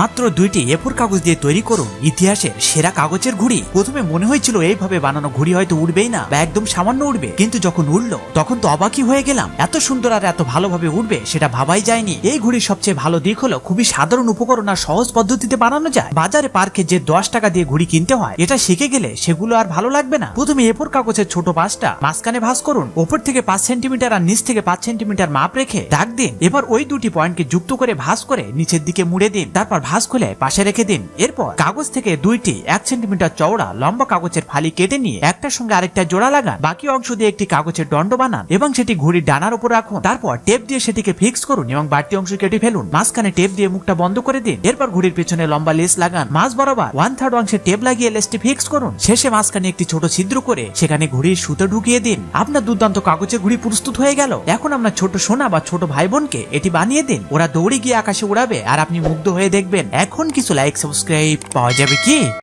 মাত্র 2টি এ4 কাগজ দিয়ে তৈরি করুন ইতিহাসের সেরা কাগজের ঘুড়ি। প্রথমে মনে হয়েছিল এইভাবে বানানো ঘুড়ি হয়তো উড়বেই না বা একদম সামান্য উড়বে, কিন্তু যখন উড়লো তখন তো অবাকই হয়ে গেলাম। এত সুন্দর আর এত ভালোভাবে উড়বে সেটা ভাবাই যায়নি। এই ঘুড়ির সবচেয়ে ভালো দিক হলো খুবই সাধারণ উপকরণ আর সহজ পদ্ধতিতে বানানো যায়। বাজারে পার্কে যে 10 টাকা দিয়ে ঘুড়ি কিনতে হয়, এটা শিখে গেলে সেগুলো আর ভালো লাগবে না। প্রথমে এ4 কাগজের ছোট পাঁচটা মাঝখানে ভাঁজ করুন, ওপর থেকে 5 সেন্টিমিটার আর নিচ থেকে 5 সেন্টিমিটার মাপ রেখে দাগ দিন। এবার ওই দুটি পয়েন্টকে যুক্ত করে ভাঁজ করে নিচের দিকে মুড়ে দিন, তারপর ভাঁজ খুলে পাশে রেখে দিন। এরপর কাগজ থেকে দুইটি 1 সেন্টিমিটার চওড়া লম্বা কাগজের ফালি কেটে নিয়ে একটার সঙ্গে আরেকটা জোড়া লাগান। বাকি অংশ দিয়ে একটি কাগজের দণ্ড বানান এবং সেটি ঘুড়ির ডানার উপর রাখুন। তারপর টেপ দিয়ে সেটিকে ফিক্স করুন এবং বাড়তি অংশ কেটে ফেলুন। মাঝখানে টেপ দিয়ে মুখটা বন্ধ করে দিন। এরপর ঘুড়ির পেছনে লম্বা লেস লাগান। মাঝ বরাবর 1/3 অংশে টেপ লাগিয়ে লেসটি ফিক্স করুন। শেষে মাঝখানে একটি ছোট ছিদ্র করে সেখানে ঘুড়ির সুতো ঢুকিয়ে দিন। আপনার দুর্দান্ত কাগজের ঘুড়ি প্রস্তুত হয়ে গেল। এখন আপনার ছোট সোনা বা ছোট ভাই বোনকে এটি বানিয়ে দিন। ওরা দৌড়ে গিয়ে আকাশে উড়াবে আর আপনি মুগ্ধ হয়ে দেখবেন। এখন কিছু লাইক সাবস্ক্রাইব পাওয়া যাবে কি?